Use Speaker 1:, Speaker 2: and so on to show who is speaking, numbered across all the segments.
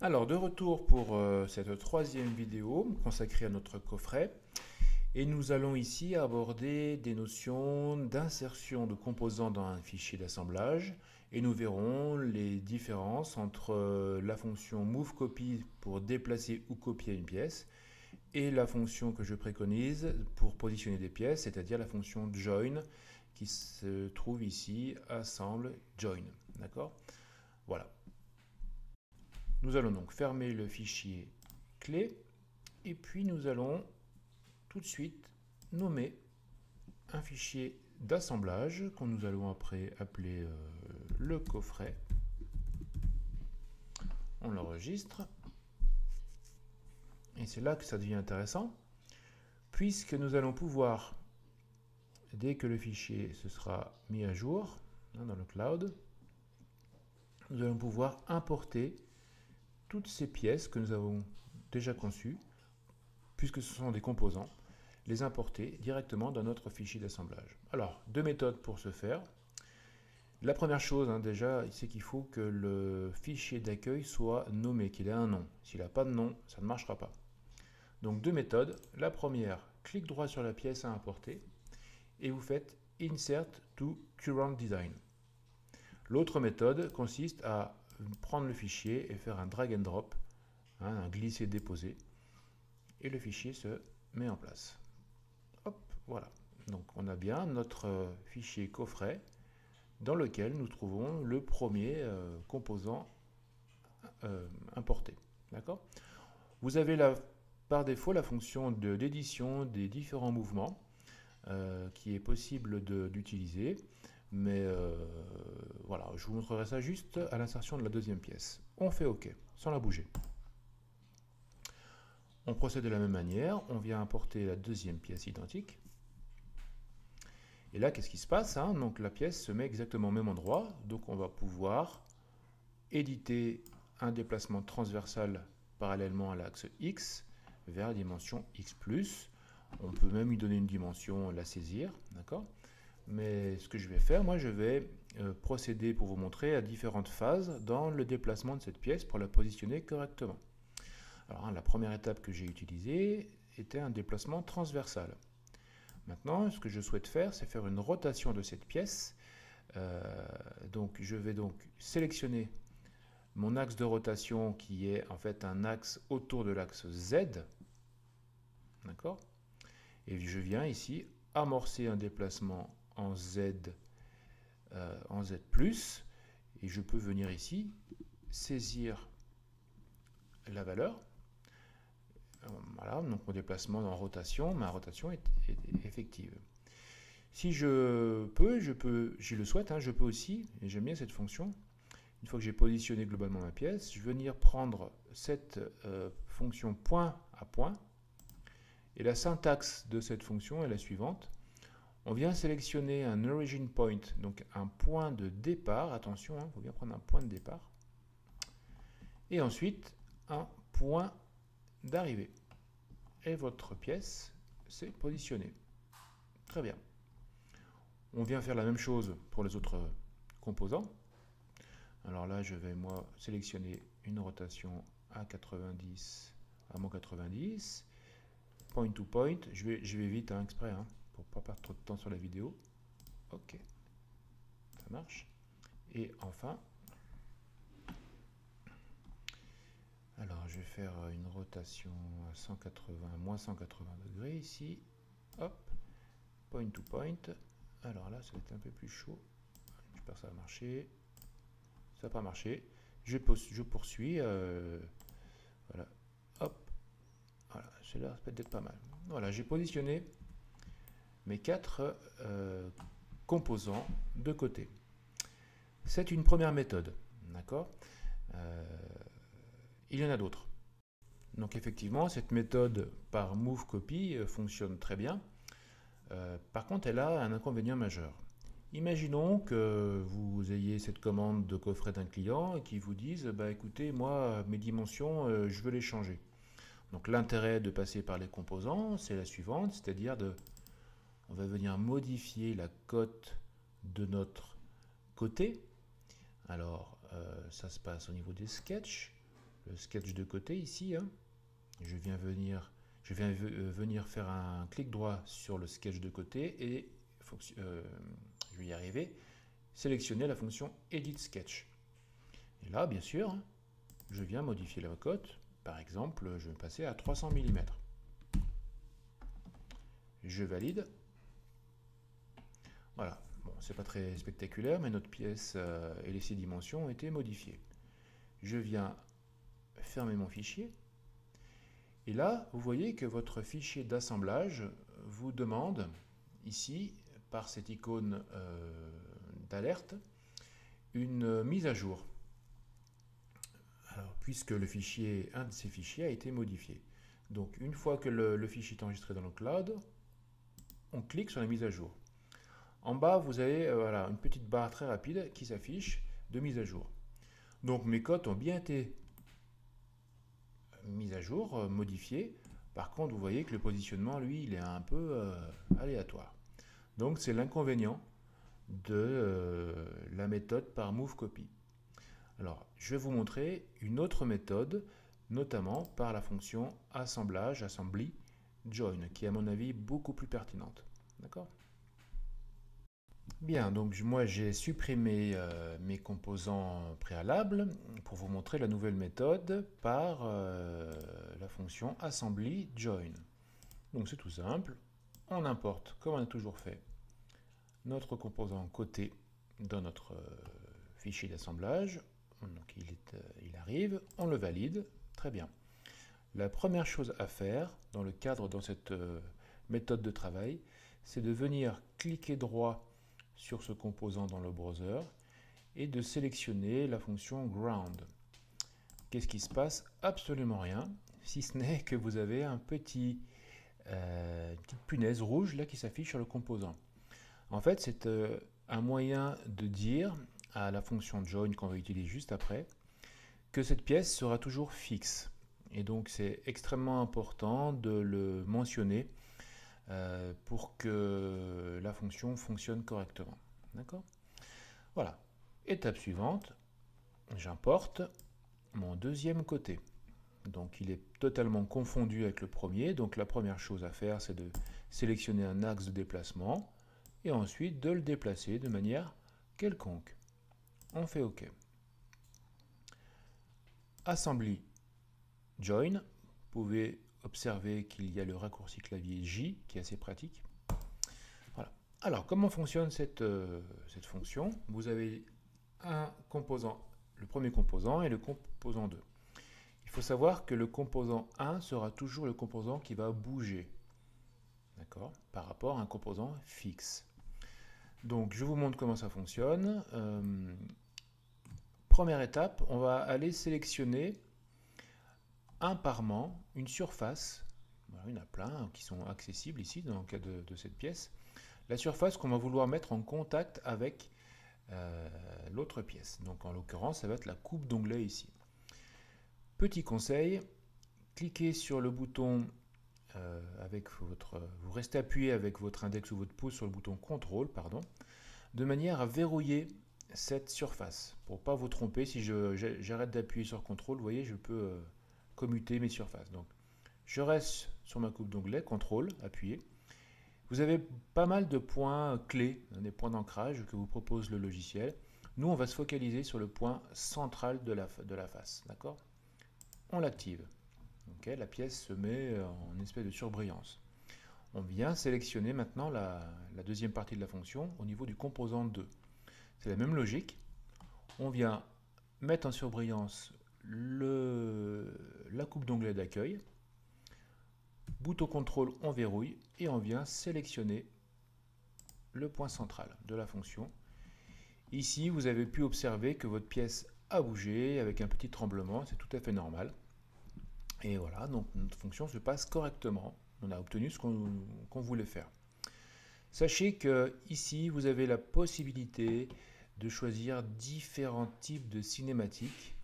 Speaker 1: Alors, de retour pour cette troisième vidéo consacrée à notre coffret. Et nous allons ici aborder des notions d'insertion de composants dans un fichier d'assemblage. Et nous verrons les différences entre la fonction moveCopy pour déplacer ou copier une pièce et la fonction que je préconise pour positionner des pièces, c'est-à-dire la fonction join qui se trouve ici, assemble join. D'accord? Voilà. Nous allons donc fermer le fichier clé et puis nous allons tout de suite nommer un fichier d'assemblage que nous allons après appeler le coffret. On l'enregistre et c'est là que ça devient intéressant puisque nous allons pouvoir, dès que le fichier se sera mis à jour dans le cloud, nous allons pouvoir importer toutes ces pièces que nous avons déjà conçues, puisque ce sont des composants, les importer directement dans notre fichier d'assemblage. Alors, deux méthodes pour ce faire. La première chose, déjà, c'est qu'il faut que le fichier d'accueil soit nommé, qu'il ait un nom. S'il n'a pas de nom, ça ne marchera pas. Donc, deux méthodes. La première, clic droit sur la pièce à importer et vous faites Insert to Current Design. L'autre méthode consiste à prendre le fichier et faire un drag and drop, un glisser-déposer, et le fichier se met en place. Hop, voilà. Donc on a bien notre fichier coffret dans lequel nous trouvons le premier composant importé. D'accord? Vous avez par défaut la fonction d'édition des différents mouvements qui est possible d'utiliser. Mais voilà, je vous montrerai ça juste à l'insertion de la deuxième pièce. On fait OK, sans la bouger. On procède de la même manière, on vient importer la deuxième pièce identique. Et là, qu'est-ce qui se passe, Donc la pièce se met exactement au même endroit, donc on va pouvoir éditer un déplacement transversal parallèlement à l'axe X vers la dimension X+. On peut même lui donner une dimension, la saisir, d'accord? Mais ce que je vais faire, moi, je vais procéder pour vous montrer à différentes phases dans le déplacement de cette pièce pour la positionner correctement. Alors, la première étape que j'ai utilisée était un déplacement transversal. Maintenant, ce que je souhaite faire, c'est faire une rotation de cette pièce. Donc, je vais donc sélectionner mon axe de rotation qui est en fait un axe autour de l'axe Z. D'accord? Et je viens ici amorcer un déplacement en Z, et je peux venir ici saisir la valeur. Voilà, donc mon déplacement en rotation, ma rotation est effective. Si je le souhaite, je peux aussi, et j'aime bien cette fonction, une fois que j'ai positionné globalement ma pièce, je vais venir prendre cette fonction point à point, et la syntaxe de cette fonction est la suivante. On vient sélectionner un origin point, donc un point de départ. Attention, il faut bien prendre un point de départ. Et ensuite, un point d'arrivée. Et votre pièce s'est positionnée. Très bien. On vient faire la même chose pour les autres composants. Alors là, je vais, moi, sélectionner une rotation à 90, à moins 90. Point to point. Je vais vite, exprès, pour ne pas perdre trop de temps sur la vidéo. OK. Ça marche. Et enfin, alors je vais faire une rotation à 180, moins 180 degrés ici. Hop, point to point. Alors là, ça va être un peu plus chaud. J'espère que ça va marcher. Ça n'a pas marché. Je poursuis. Voilà. Hop. Voilà, celui-là, ça peut être pas mal. Voilà, j'ai positionné mes quatre composants de côté. C'est une première méthode. D'accord? Il y en a d'autres. Donc effectivement, cette méthode par moveCopy fonctionne très bien. Par contre, elle a un inconvénient majeur. Imaginons que vous ayez cette commande de coffret d'un client et qu'il vous dise écoutez, moi, mes dimensions, je veux les changer. Donc l'intérêt de passer par les composants, c'est la suivante, c'est-à-dire on va venir modifier la cote de notre côté. Alors, ça se passe au niveau des sketchs. le sketch de côté ici. Hein. Je viens venir faire un clic droit sur le sketch de côté et je vais y arriver, sélectionner la fonction Edit Sketch. Et là, bien sûr, je viens modifier la cote. Par exemple, je vais passer à 300 mm. Je valide. Voilà. Bon, c'est pas très spectaculaire, mais notre pièce et les 6 dimensions ont été modifiées. Je viens fermer mon fichier. Et là, vous voyez que votre fichier d'assemblage vous demande, ici, par cette icône d'alerte, une mise à jour. Alors, puisque un de ces fichiers a été modifié. Donc, une fois que le fichier est enregistré dans le cloud, on clique sur la mise à jour. En bas, vous avez voilà, une petite barre très rapide qui s'affiche de mise à jour. Donc, mes cotes ont bien été mises à jour, modifiées. Par contre, vous voyez que le positionnement, lui, il est un peu aléatoire. Donc, c'est l'inconvénient de la méthode par MoveCopy. Alors, je vais vous montrer une autre méthode, notamment par la fonction assemblage, assembly, join, qui est à mon avis beaucoup plus pertinente. D'accord ? Bien, donc moi j'ai supprimé mes composants préalables pour vous montrer la nouvelle méthode par la fonction assembly join. Donc c'est tout simple, on importe, comme on a toujours fait, notre composant côté dans notre fichier d'assemblage. Donc il arrive, on le valide, très bien. La première chose à faire dans cette méthode de travail, c'est de venir cliquer droit sur ce composant dans le browser et de sélectionner la fonction ground. Qu'est-ce qui se passe? Absolument rien, si ce n'est que vous avez une petite punaise rouge là qui s'affiche sur le composant. En fait, c'est un moyen de dire à la fonction join qu'on va utiliser juste après que cette pièce sera toujours fixe. Et donc c'est extrêmement important de le mentionner pour que la fonction fonctionne correctement. D'accord ? Voilà. Étape suivante, j'importe mon deuxième côté. Donc il est totalement confondu avec le premier. Donc la première chose à faire, c'est de sélectionner un axe de déplacement et ensuite de le déplacer de manière quelconque. On fait OK. Assembly join. Vous pouvez observer qu'il y a le raccourci clavier J qui est assez pratique. Voilà. Alors, comment fonctionne cette fonction? Vous avez un composant, le premier composant et le composant 2. Il faut savoir que le composant 1 sera toujours le composant qui va bouger, d'accord, par rapport à un composant fixe. Donc, je vous montre comment ça fonctionne. Première étape, on va aller sélectionner imparement une surface. Voilà, il y en a plein qui sont accessibles ici dans le cas de cette pièce. La surface qu'on va vouloir mettre en contact avec l'autre pièce. Donc en l'occurrence, ça va être la coupe d'onglet ici. Petit conseil, cliquez sur le bouton vous restez appuyé avec votre index ou votre pouce sur le bouton CTRL, de manière à verrouiller cette surface. Pour ne pas vous tromper, si j'arrête d'appuyer sur CTRL, vous voyez, je peux commuter mes surfaces. Donc, je reste sur ma coupe d'onglet, CTRL, appuyé. Vous avez pas mal de points clés, des points d'ancrage que vous propose le logiciel. Nous, on va se focaliser sur le point central de la face. D'accord ? On l'active. Okay, la pièce se met en espèce de surbrillance. On vient sélectionner maintenant la deuxième partie de la fonction au niveau du composant 2. C'est la même logique. On vient mettre en surbrillance la coupe d'onglet d'accueil. Bouton CTRL, on verrouille et on vient sélectionner le point central de la fonction. Ici, vous avez pu observer que votre pièce a bougé avec un petit tremblement, c'est tout à fait normal. Et voilà, donc notre fonction se passe correctement. On a obtenu ce qu'on voulait faire. Sachez que ici, vous avez la possibilité de choisir différents types de cinématiques.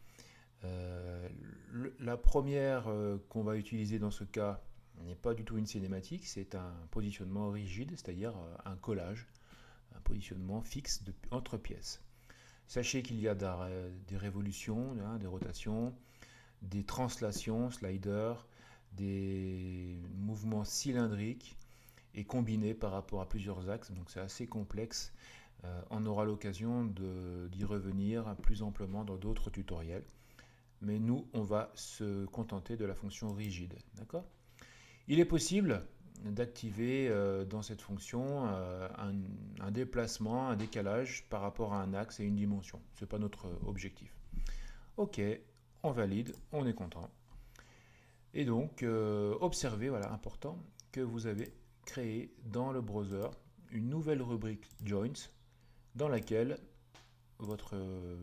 Speaker 1: La première qu'on va utiliser dans ce cas n'est pas du tout une cinématique, c'est un positionnement rigide, c'est-à-dire un collage, un positionnement fixe entre pièces. Sachez qu'il y a des révolutions, des rotations, des translations, sliders, des mouvements cylindriques et combinés par rapport à plusieurs axes. Donc c'est assez complexe. On aura l'occasion d'y revenir plus amplement dans d'autres tutoriels. Mais nous, on va se contenter de la fonction rigide. D'accord ? Il est possible d'activer dans cette fonction un déplacement, un décalage par rapport à un axe et une dimension. Ce n'est pas notre objectif. Ok, on valide, on est content. Et donc, observez, voilà, important, que vous avez créé dans le browser une nouvelle rubrique Joints dans laquelle votre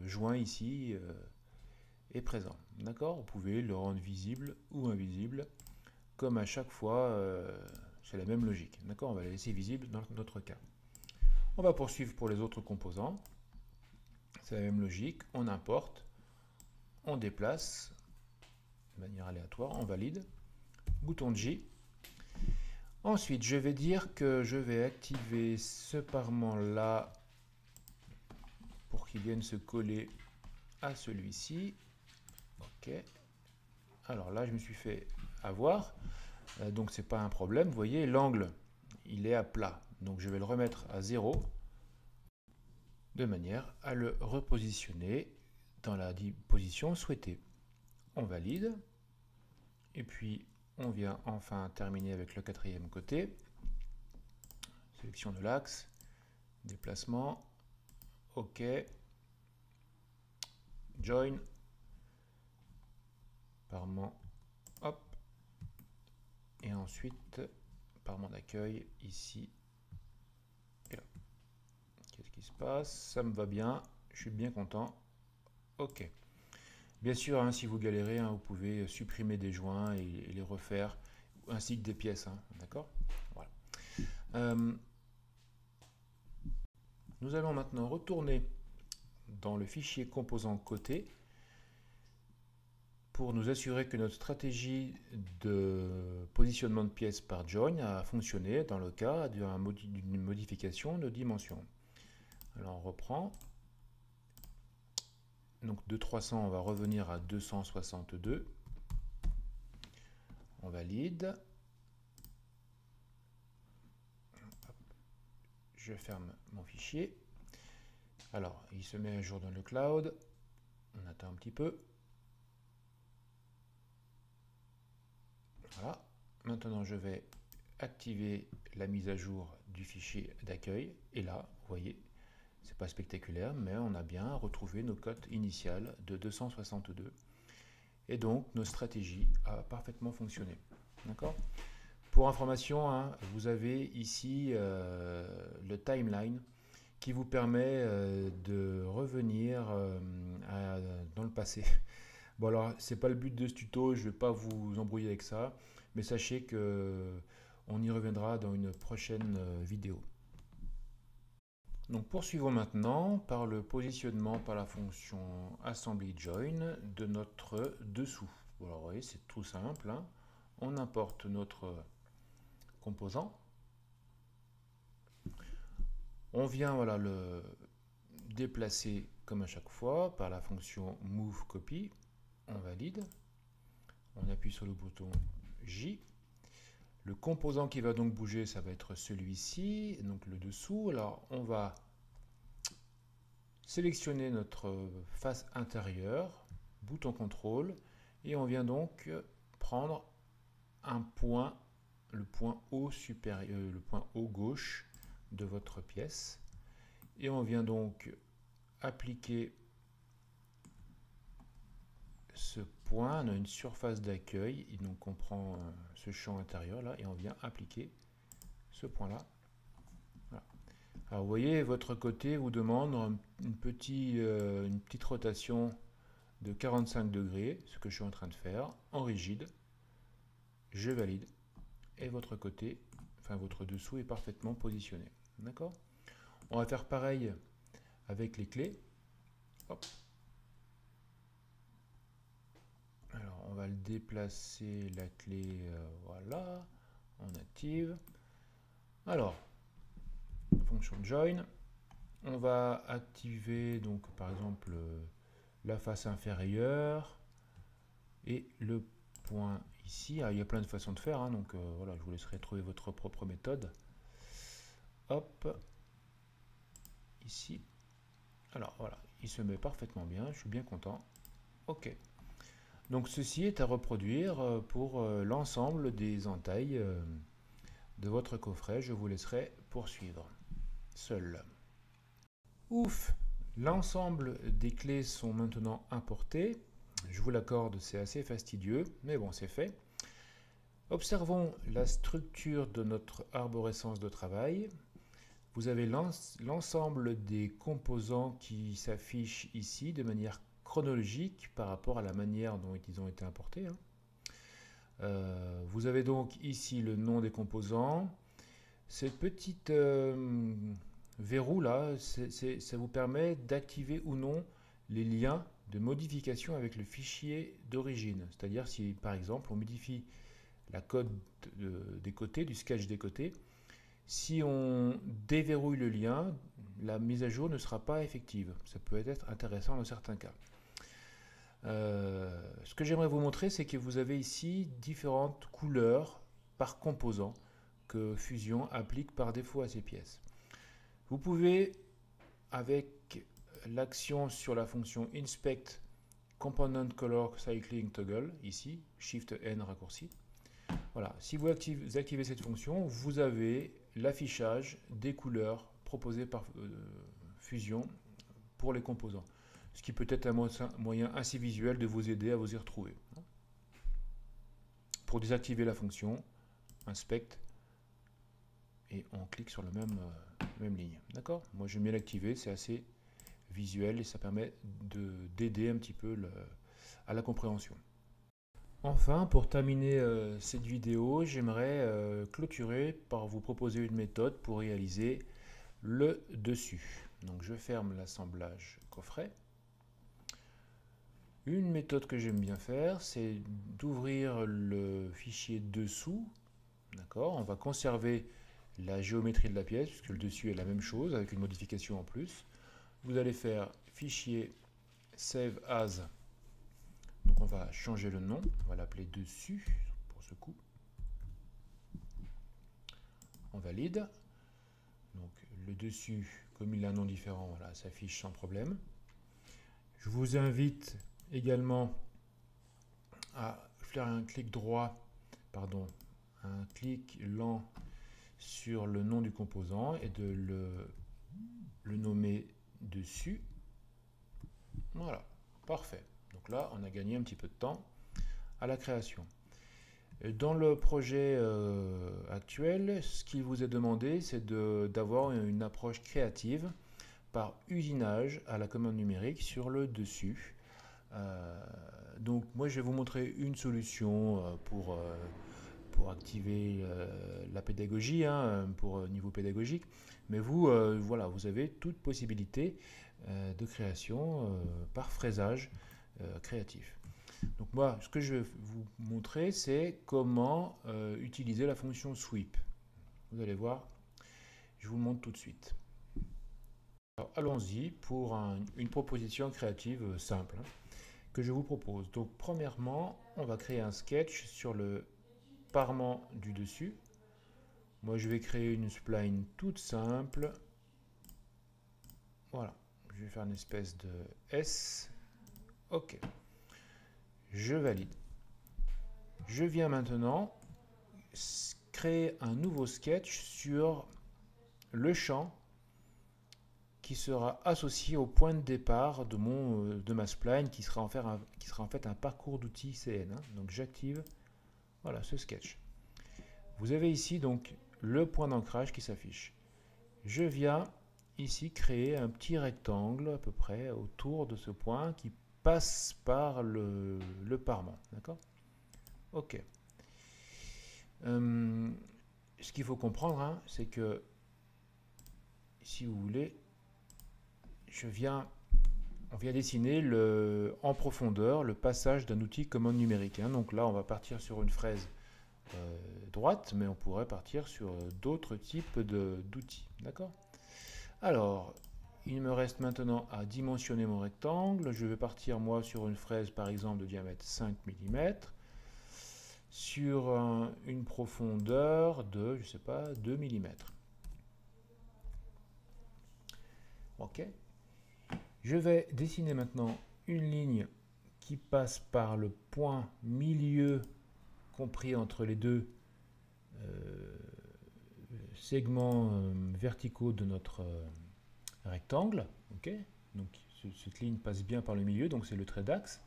Speaker 1: joint ici est présent. D'accord ? Vous pouvez le rendre visible ou invisible. Comme à chaque fois, c'est la même logique. D'accord ? On va la laisser visible dans notre cas. On va poursuivre pour les autres composants. C'est la même logique. On importe, on déplace de manière aléatoire, on valide. Bouton J. Ensuite, je vais dire que je vais activer ce parement-là pour qu'il vienne se coller à celui-ci. Ok. Alors là, je me suis fait avoir. Donc c'est pas un problème. Vous voyez, l'angle, il est à plat. Donc je vais le remettre à 0 de manière à le repositionner dans la position souhaitée. On valide. Et puis on vient enfin terminer avec le quatrième côté. Sélection de l'axe, déplacement, OK, join, parement, hop, et ensuite parement d'accueil ici et là. Qu'est-ce qui se passe? Ça me va bien, je suis bien content. OK. Bien sûr, hein, si vous galérez, hein, vous pouvez supprimer des joints et les refaire, ainsi que des pièces. Hein, d'accord? Voilà. Nous allons maintenant retourner dans le fichier composant côté pour nous assurer que notre stratégie de positionnement de pièces par join a fonctionné dans le cas d'une modification de dimension. Alors on reprend. Donc de 300, on va revenir à 262. On valide. Je ferme mon fichier. Alors, il se met à jour dans le cloud. On attend un petit peu. Voilà. Maintenant, je vais activer la mise à jour du fichier d'accueil. Et là, vous voyez, c'est pas spectaculaire, mais on a bien retrouvé nos cotes initiales de 262. Et donc, nos stratégies ont parfaitement fonctionné. D'accord ? Pour information, hein, vous avez ici le timeline qui vous permet de revenir dans le passé. Bon alors, c'est pas le but de ce tuto, je vais pas vous embrouiller avec ça, mais sachez que on y reviendra dans une prochaine vidéo. Donc poursuivons maintenant par le positionnement par la fonction assembly join de notre dessous. Alors vous voyez, c'est tout simple, hein. On importe notre composant. On vient voilà, le déplacer comme à chaque fois par la fonction move copy. On valide. On appuie sur le bouton J. Le composant qui va donc bouger, ça va être celui-ci, donc le dessous. Alors on va sélectionner notre face intérieure, bouton contrôle, et on vient donc prendre un point, le point haut supérieur, le point haut gauche de votre pièce, et on vient donc appliquer ce point. On a une surface d'accueil, et donc on prend ce champ intérieur là et on vient appliquer ce point là. Voilà. Alors vous voyez, votre côté vous demande une petite rotation de 45 degrés, ce que je suis en train de faire en rigide. Je valide et votre côté, enfin votre dessous est parfaitement positionné. D'accord ? On va faire pareil avec les clés. Hop. Alors on va le déplacer, la clé, voilà, on active. Alors, fonction join, on va activer donc par exemple la face inférieure, et le point ici. Ah, il y a plein de façons de faire, hein, donc voilà, je vous laisserai trouver votre propre méthode. Hop, ici. Alors voilà, il se met parfaitement bien, je suis bien content. Ok. Donc ceci est à reproduire pour l'ensemble des entailles de votre coffret. Je vous laisserai poursuivre seul. Ouf! L'ensemble des clés sont maintenant importées. Je vous l'accorde, c'est assez fastidieux, mais bon, c'est fait. Observons la structure de notre arborescence de travail. Vous avez l'ensemble des composants qui s'affichent ici de manière chronologique par rapport à la manière dont ils ont été importés. Vous avez donc ici le nom des composants. Cette petite verrou là, ça vous permet d'activer ou non les liens de modification avec le fichier d'origine. C'est-à-dire si par exemple on modifie la code des côtés, du sketch des côtés, si on déverrouille le lien, la mise à jour ne sera pas effective. Ça peut être intéressant dans certains cas. Ce que j'aimerais vous montrer, c'est que vous avez ici différentes couleurs par composant que Fusion applique par défaut à ces pièces. Vous pouvez, avec l'action sur la fonction Inspect Component Color Cycling Toggle, ici, Shift N raccourci, voilà, si vous activez cette fonction, vous avez l'affichage des couleurs proposées par Fusion pour les composants. Ce qui peut être un moyen assez visuel de vous aider à vous y retrouver. Pour désactiver la fonction, Inspect, et on clique sur la même ligne. D'accord? Moi j'aime bien l'activer, c'est assez visuel et ça permet d'aider un petit peu à la compréhension. Enfin, pour terminer cette vidéo, j'aimerais clôturer par vous proposer une méthode pour réaliser le dessus. Donc je ferme l'assemblage coffret. Une méthode que j'aime bien faire, c'est d'ouvrir le fichier dessous. D'accord, on va conserver la géométrie de la pièce, puisque le dessus est la même chose, avec une modification en plus. Vous allez faire fichier save as. Donc on va changer le nom, on va l'appeler dessus pour ce coup. On valide. Donc le dessus, comme il a un nom différent, voilà, s'affiche sans problème. Je vous invite également à faire un clic droit, pardon, un clic lent sur le nom du composant et de le nommer dessus. Voilà, parfait. Donc là, on a gagné un petit peu de temps à la création. Dans le projet actuel, ce qu'il vous est demandé, c'est d'avoir une approche créative par usinage à la commande numérique sur le dessus. Donc moi, je vais vous montrer une solution pour activer la pédagogie, hein, pour niveau pédagogique. Mais vous, voilà, vous avez toute possibilité de création par fraisage créatif. Donc moi, ce que je vais vous montrer, c'est comment utiliser la fonction sweep. Vous allez voir, je vous le montre tout de suite. Allons-y pour une proposition créative simple que je vous propose. Donc premièrement, on va créer un sketch sur le parement du dessus. Moi, je vais créer une spline toute simple. Voilà, je vais faire une espèce de S. OK. Je valide. Je viens maintenant créer un nouveau sketch sur le champ qui sera associé au point de départ de ma spline qui sera en fait un parcours d'outils CN. Donc j'active voilà, ce sketch. Vous avez ici donc le point d'ancrage qui s'affiche. Je viens ici créer un petit rectangle à peu près autour de ce point qui passe par le parement. D'accord? OK. Ce qu'il faut comprendre, hein, c'est que si vous voulez, on vient dessiner en profondeur le passage d'un outil commande numérique. Hein. Donc là, on va partir sur une fraise droite, mais on pourrait partir sur d'autres types d'outils. D'accord? Alors, il me reste maintenant à dimensionner mon rectangle. Je vais partir moi sur une fraise par exemple de diamètre 5 mm, sur une profondeur de, je sais pas, 2 mm. Ok. Je vais dessiner maintenant une ligne qui passe par le point milieu compris entre les deux segments verticaux de notre rectangle. Ok. Donc cette ligne passe bien par le milieu, donc c'est le trait d'axe.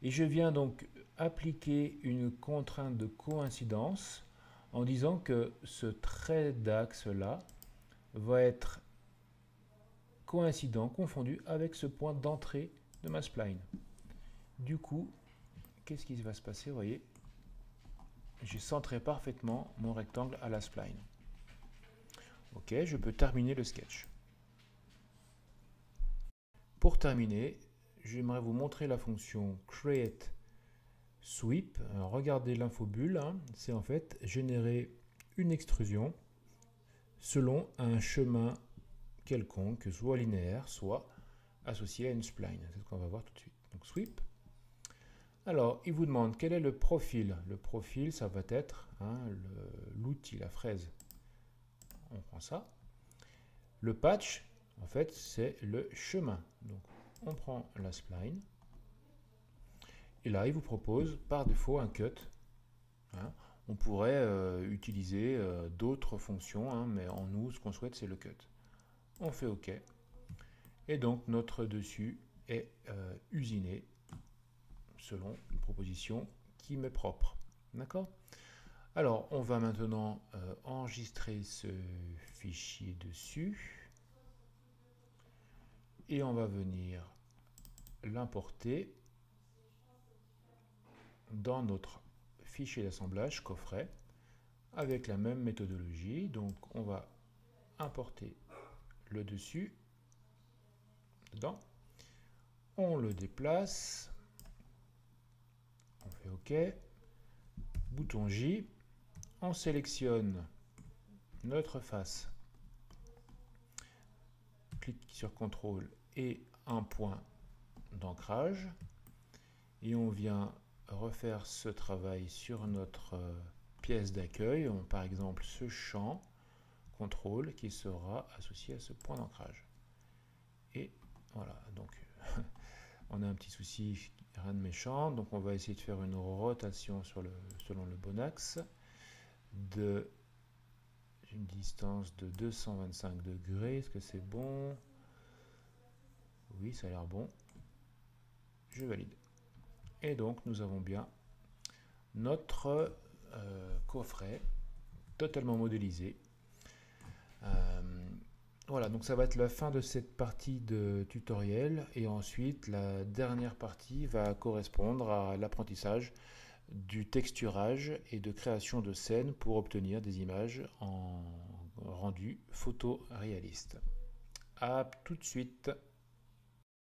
Speaker 1: Et je viens donc appliquer une contrainte de coïncidence en disant que ce trait d'axe là va être coïncident, confondu avec ce point d'entrée de ma spline. Du coup, qu'est-ce qui va se passer? Vous voyez, j'ai centré parfaitement mon rectangle à la spline. Ok, je peux terminer le sketch. Pour terminer, j'aimerais vous montrer la fonction create sweep. Alors, regardez l'infobulle, hein, c'est en fait générer une extrusion selon un chemin quelconque, soit linéaire, soit associé à une spline. C'est ce qu'on va voir tout de suite. Donc sweep. Alors, il vous demande quel est le profil. Le profil, ça va être l'outil, la fraise. On prend ça. Le patch, en fait, c'est le chemin. Donc, on prend la spline. Et là, il vous propose par défaut un cut. Hein. On pourrait utiliser d'autres fonctions, hein, mais en nous, ce qu'on souhaite, c'est le cut. On fait OK. Et donc, notre dessus est usiné selon une proposition qui m'est propre. D'accord? Alors, on va maintenant enregistrer ce fichier dessus. Et on va venir l'importer dans notre fichier d'assemblage coffret avec la même méthodologie. Donc, on va importer le dessus dedans. On le déplace. On fait OK. Bouton J. On sélectionne notre face. Clique sur CTRL et un point d'ancrage. Et on vient refaire ce travail sur notre pièce d'accueil. Par exemple, ce champ CTRL qui sera associé à ce point d'ancrage. Et voilà, donc on a un petit souci, rien de méchant, donc on va essayer de faire une rotation selon le bon axe de une distance de 225 degrés. Est-ce que c'est bon? Oui, ça a l'air bon. Je valide. Et donc nous avons bien notre coffret totalement modélisé. Voilà, donc ça va être la fin de cette partie de tutoriel, et ensuite la dernière partie va correspondre à l'apprentissage du texturage et de création de scènes pour obtenir des images en rendu photoréaliste. À tout de suite.